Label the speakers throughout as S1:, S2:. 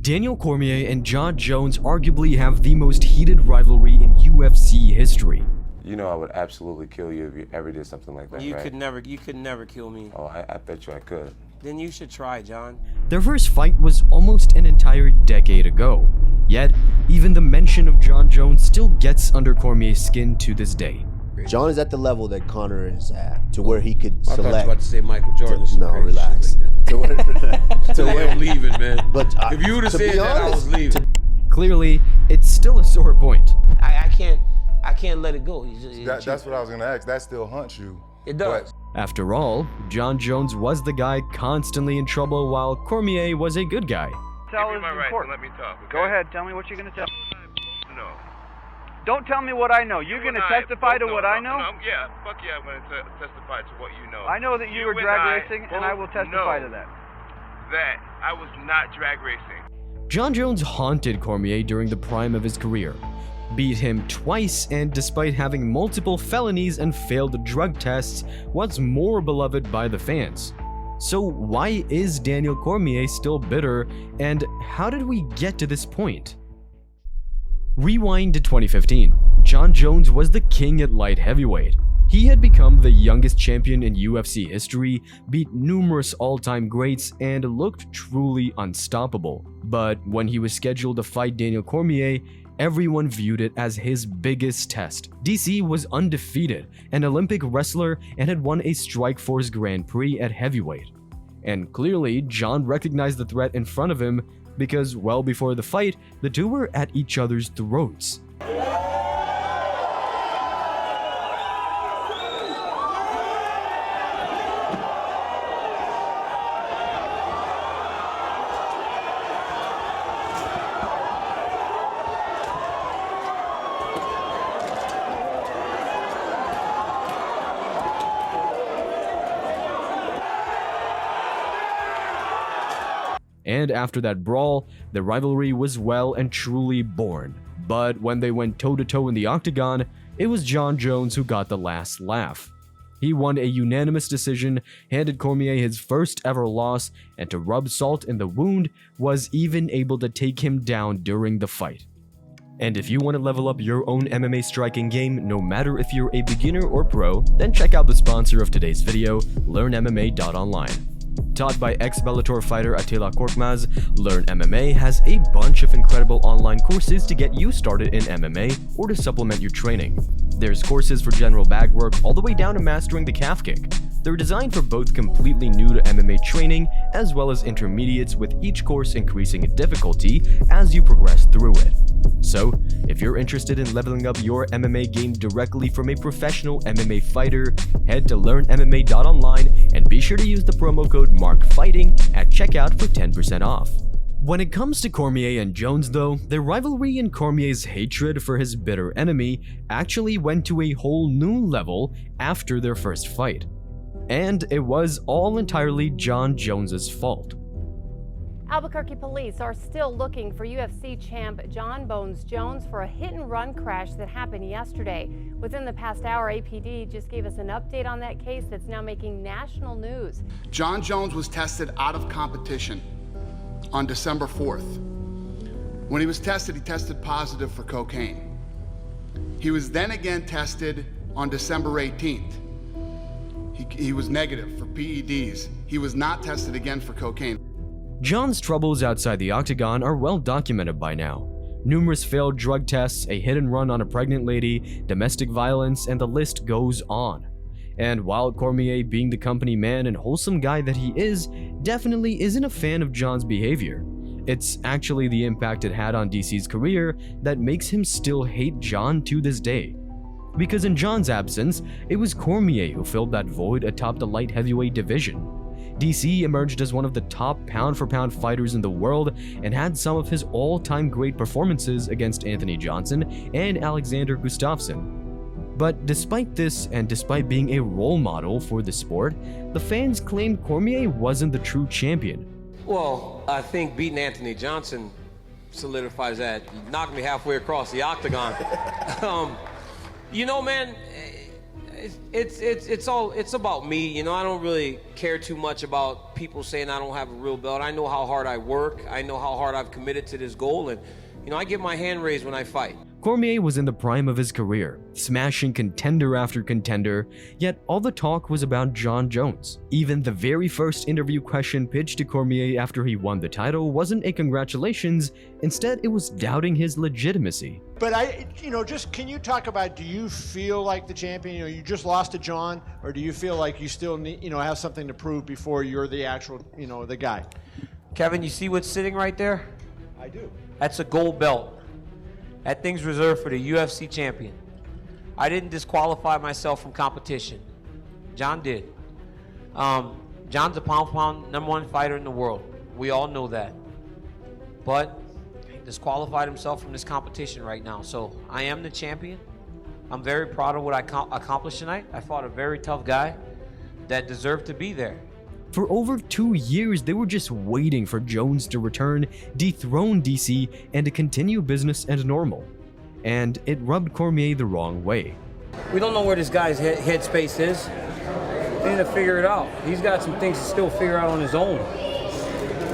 S1: Daniel Cormier and Jon Jones arguably have the most heated rivalry in UFC history.
S2: You know I would absolutely kill you if you ever did something like that,
S3: You
S2: right?
S3: could never kill me.
S2: Oh, I bet you I could.
S3: Then you should try, Jon.
S1: Their first fight was almost an entire decade ago. Yet, even the mention of Jon Jones still gets under Cormier's skin to this day.
S4: Jon is at the level that Conor is at, to where he could
S5: I thought you were
S4: select.
S5: about to say Michael Jordan.
S4: No, relax. To where,
S5: I'm leaving, man.
S4: But
S5: if you would have
S4: to
S5: said
S4: be
S5: that, I was
S4: honest,
S5: leaving.
S1: Clearly, it's still a sore point.
S6: I can't let it go.
S7: That's what I was gonna ask. That still haunts you.
S6: It does.
S1: After all, Jon Jones was the guy constantly in trouble while Cormier was a good guy.
S8: Tell
S9: Give me
S8: us
S9: my
S8: in
S9: rights
S8: court.
S9: and let me talk, okay?
S8: Go ahead, tell me what you're gonna tell.
S9: No.
S8: Don't tell me what I know. You're
S9: You and
S8: gonna
S9: I
S8: testify to
S9: both
S8: what I know?
S9: Yeah, fuck yeah, I'm gonna testify to what you know.
S8: I know that you were
S9: and
S8: drag
S9: I
S8: racing, and I will
S9: both
S8: testify
S9: know
S8: to that.
S9: That I was not drag racing.
S1: Jon Jones haunted Cormier during the prime of his career, beat him twice, and despite having multiple felonies and failed drug tests, was more beloved by the fans. So why is Daniel Cormier still bitter, and how did we get to this point? Rewind to 2015. Jon Jones was the king at light heavyweight. He had become the youngest champion in UFC history, beat numerous all-time greats, and looked truly unstoppable. But when he was scheduled to fight Daniel Cormier, everyone viewed it as his biggest test. DC was undefeated, an Olympic wrestler, and had won a Strikeforce Grand Prix at heavyweight. And clearly, Jon recognized the threat in front of him because well before the fight, the two were at each other's throats. And after that brawl, the rivalry was well and truly born. But when they went toe-to-toe in the octagon, it was Jon Jones who got the last laugh. He won a unanimous decision, handed Cormier his first ever loss, and to rub salt in the wound, was even able to take him down during the fight. And if you want to level up your own MMA striking game, no matter if you're a beginner or pro, then check out the sponsor of today's video, LearnMMA.online. Taught by ex-Bellator fighter Attila Korkmaz, Learn MMA has a bunch of incredible online courses to get you started in MMA or to supplement your training. There's courses for general bag work all the way down to mastering the calf kick. They're designed for both completely new to MMA training as well as intermediates, with each course increasing in difficulty as you progress through it. So, if you're interested in leveling up your MMA game directly from a professional MMA fighter, head to LearnMMA.online and be sure to use the promo code MARKFIGHTING at checkout for 10% off. When it comes to Cormier and Jones though, the rivalry and Cormier's hatred for his bitter enemy actually went to a whole new level after their first fight. And it was all entirely Jon Jones's fault.
S10: Albuquerque police are still looking for UFC champ Jon Bones Jones for a hit-and-run crash that happened yesterday. Within the past hour, APD just gave us an update on that case that's now making national news.
S11: Jon Jones was tested out of competition on December 4th. When he was tested, he tested positive for cocaine. He was then again tested on December 18th. He was negative for PEDs. He was not tested again for cocaine.
S1: Jon's troubles outside the octagon are well documented by now. Numerous failed drug tests, a hit and run on a pregnant lady, domestic violence, and the list goes on. And while Cormier, being the company man and wholesome guy that he is, definitely isn't a fan of Jon's behavior, it's actually the impact it had on DC's career that makes him still hate Jon to this day. Because in Jon's absence, it was Cormier who filled that void atop the light heavyweight division. DC emerged as one of the top pound-for-pound fighters in the world and had some of his all-time great performances against Anthony Johnson and Alexander Gustafsson. But despite this, and despite being a role model for the sport, the fans claimed Cormier wasn't the true champion.
S5: Well, I think beating Anthony Johnson solidifies that. You knocked me halfway across the octagon. You know, man, It's about me. You know, I don't really care too much about people saying I don't have a real belt. I know how hard I work. I know how hard I've committed to this goal, and you know, I get my hand raised when I fight.
S1: Cormier was in the prime of his career, smashing contender after contender, yet all the talk was about Jon Jones. Even the very first interview question pitched to Cormier after he won the title wasn't a congratulations, instead it was doubting his legitimacy.
S12: But just can you talk about, do you feel like the champion? You just lost to Jon, or do you feel like you still need, have something to prove before you're the actual, the guy?
S3: Kevin, you see what's sitting right there?
S12: I do.
S3: That's a gold belt. That thing's reserved for the UFC champion. I didn't disqualify myself from competition. Jon did. Jon's a pound-for-pound #1 fighter in the world. We all know that. But he disqualified himself from this competition right now. So I am the champion. I'm very proud of what I accomplished tonight. I fought a very tough guy that deserved to be there.
S1: For over 2 years, they were just waiting for Jones to return, dethrone DC, and to continue business as normal. And it rubbed Cormier the wrong way.
S3: We don't know where this guy's headspace is. They need to figure it out. He's got some things to still figure out on his own.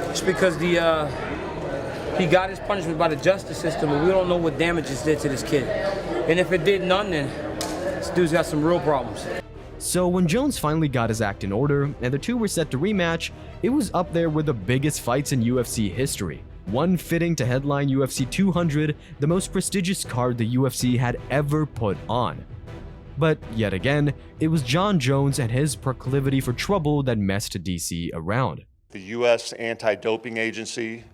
S3: Just because he got his punishment by the justice system, and we don't know what damage it did to this kid. And if it did none, then this dude's got some real problems.
S1: So when Jones finally got his act in order and the two were set to rematch, it was up there with the biggest fights in UFC history. One fitting to headline UFC 200, the most prestigious card the UFC had ever put on. But yet again, it was Jon Jones and his proclivity for trouble that messed DC around.
S13: The U.S. Anti-Doping Agency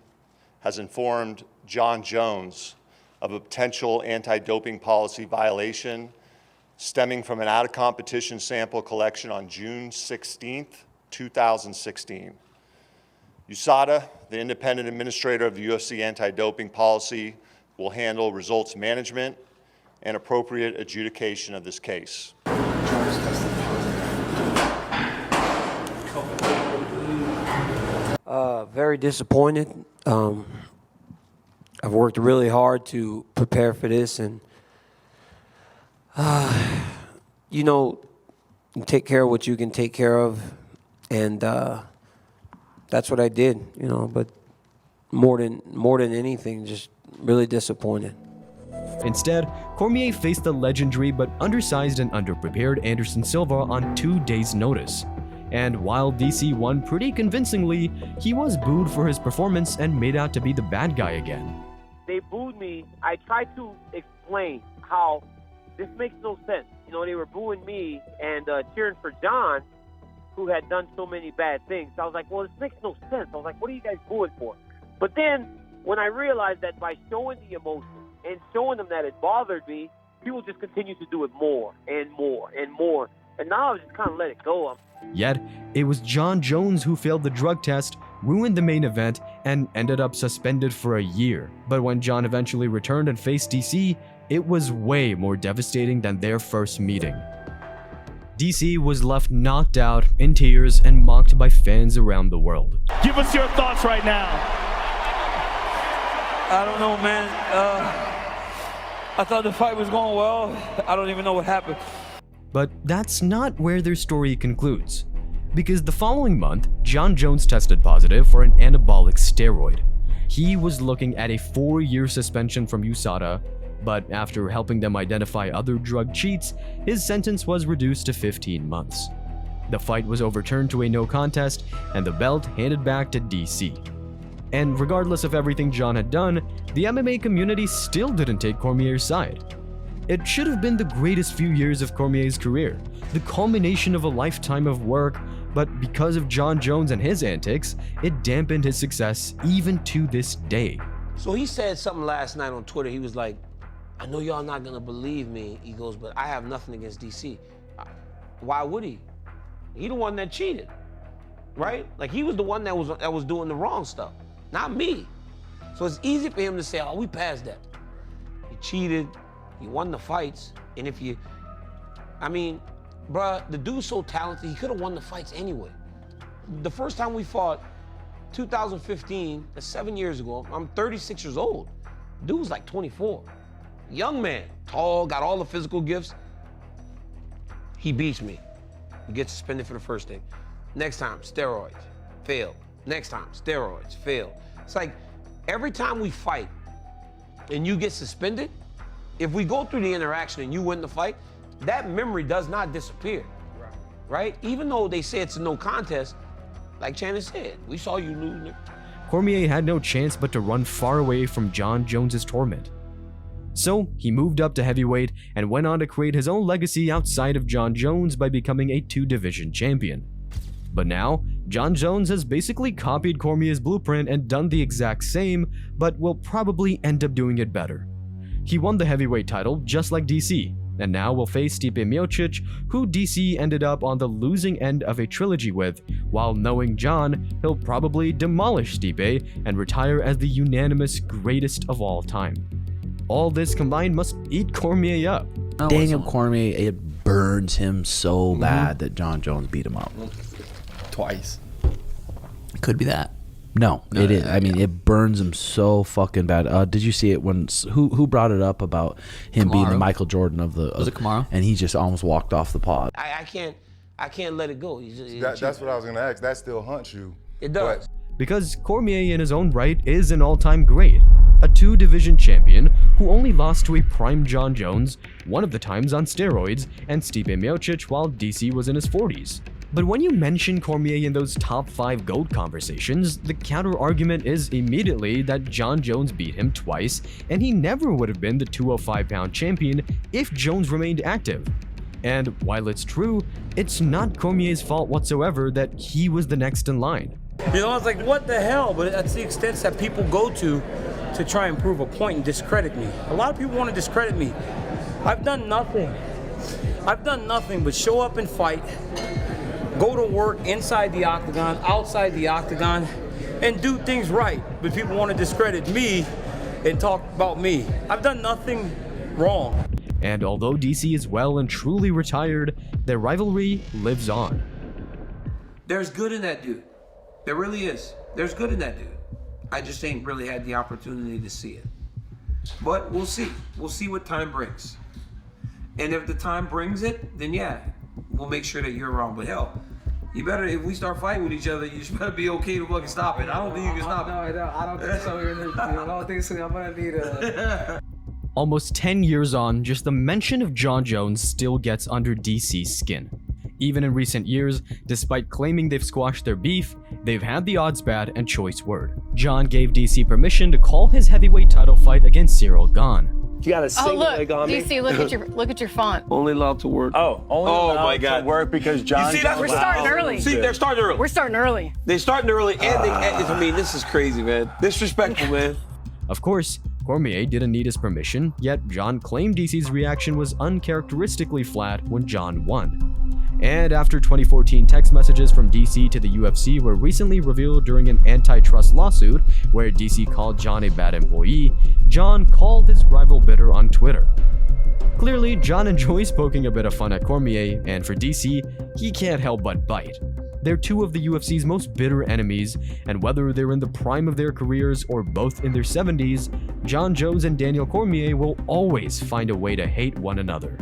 S13: has informed Jon Jones of a potential anti-doping policy violation stemming from an out-of-competition sample collection on June 16th, 2016. USADA, the independent administrator of the UFC anti-doping policy, will handle results management and appropriate adjudication of this case.
S3: Very disappointed. I've worked really hard to prepare for this, and you take care of what you can take care of, and that's what I did, but more than anything, just really disappointed.
S1: Instead, Cormier faced the legendary but undersized and underprepared Anderson Silva on 2 days' notice. And while DC won pretty convincingly, he was booed for his performance and made out to be the bad guy again.
S6: They booed me. I tried to explain how this makes no sense. They were booing me and cheering for Jon, who had done so many bad things. So I was like, well, this makes no sense. I was like, what are you guys booing for? But then when I realized that by showing the emotion and showing them that it bothered me, people just continue to do it more and more and more. And now I just kind of let it go.
S1: Yet, it was Jon Jones who failed the drug test, ruined the main event, and ended up suspended for a year. But when Jon eventually returned and faced DC, it was way more devastating than their first meeting. DC was left knocked out, in tears, and mocked by fans around the world.
S8: Give us your thoughts right now.
S3: I don't know, man. I thought the fight was going well. I don't even know what happened.
S1: But that's not where their story concludes. Because the following month, Jon Jones tested positive for an anabolic steroid. He was looking at a 4-year suspension from USADA, but after helping them identify other drug cheats, his sentence was reduced to 15 months. The fight was overturned to a no contest, and the belt handed back to DC. And regardless of everything Jon had done, the MMA community still didn't take Cormier's side. It should have been the greatest few years of Cormier's career, the culmination of a lifetime of work, but because of Jon Jones and his antics, it dampened his success even to this day.
S6: So he said something last night on Twitter. He was like, I know y'all not gonna believe me. He goes, but I have nothing against DC. Why would he? He the one that cheated, right? Like he was the one that was doing the wrong stuff, not me. So it's easy for him to say, oh, we passed that. He cheated, he won the fights, and bruh, the dude's so talented, he could have won the fights anyway. The first time we fought, 2015, that's 7 years ago, I'm 36 years old. Dude was like 24. Young man, tall, got all the physical gifts.
S5: he beats me. He gets suspended for the first thing. Next time, steroids, fail. Next time, steroids, fail. It's like every time we fight and you get suspended, if we go through the interaction and you win the fight, that memory does not disappear, right? Even though they say it's a no contest, like Channing said, we saw you lose.
S1: Cormier had no chance but to run far away from Jon Jones's torment. So he moved up to heavyweight and went on to create his own legacy outside of Jon Jones by becoming a 2-division champion. But now, Jon Jones has basically copied Cormier's blueprint and done the exact same, but will probably end up doing it better. He won the heavyweight title just like DC, and now will face Stipe Miocic, who DC ended up on the losing end of a trilogy with, while knowing Jon, he'll probably demolish Stipe and retire as the unanimous greatest of all time. All this combined must eat Cormier up.
S14: Daniel Cormier, it burns him so bad that Jon Jones beat him up.
S15: Twice.
S14: Could be that. No, it is. I mean, it burns him so fucking bad. Did you see it when who brought it up about him being the Michael Jordan of the?
S15: Was it Kamaru?
S14: And he just almost walked off the pod.
S5: I can't let it go.
S7: That's what I was gonna ask. That still haunts you.
S5: It does.
S1: Because Cormier in his own right is an all-time great. A 2-division champion who only lost to a prime Jon Jones, one of the times on steroids, and Stipe Miocic while DC was in his 40s. But when you mention Cormier in those top 5 GOAT conversations, the counter-argument is immediately that Jon Jones beat him twice, and he never would have been the 205-pound champion if Jones remained active. And while it's true, it's not Cormier's fault whatsoever that he was the next in line.
S3: You know, it's like, what the hell? But that's the extent that people go to try and prove a point and discredit me. A lot of people want to discredit me. I've done nothing. I've done nothing but show up and fight, go to work inside the octagon, outside the octagon, and do things right. But people want to discredit me and talk about me. I've done nothing wrong.
S1: And although DC is well and truly retired, their rivalry lives on.
S5: There's good in that dude. There really is. There's good in that dude. I just ain't really had the opportunity to see it. But we'll see. We'll see what time brings. And if the time brings it, then yeah, we'll make sure that you're wrong. But hell, you better, if we start fighting with each other, you better be okay to fucking stop it. I don't think you can stop it.
S15: No, I don't think so. I don't think so. I'm gonna need a...
S1: Almost 10 years on, just the mention of Jon Jones still gets under DC's skin. Even in recent years, despite claiming they've squashed their beef, they've had the odds bad and choice word. Jon gave DC permission to call his heavyweight title fight against Cyril Gane.
S6: You got a single leg on me.
S10: DC, look at your font.
S6: Only allowed to work.
S15: Only allowed to work because Jon.
S5: You see, that's
S10: We're starting early.
S5: See, they're starting early.
S10: We're starting early.
S5: They're starting early, and I mean, this is crazy, man. Disrespectful, man.
S1: Of course, Cormier didn't need his permission, yet Jon claimed DC's reaction was uncharacteristically flat when Jon won. And after 2014 text messages from DC to the UFC were recently revealed during an antitrust lawsuit where DC called Jon a bad employee, Jon called his rival bitter on Twitter. Clearly, Jon enjoys poking a bit of fun at Cormier, and for DC, he can't help but bite. They're two of the UFC's most bitter enemies, and whether they're in the prime of their careers or both in their 70s, Jon Jones and Daniel Cormier will always find a way to hate one another.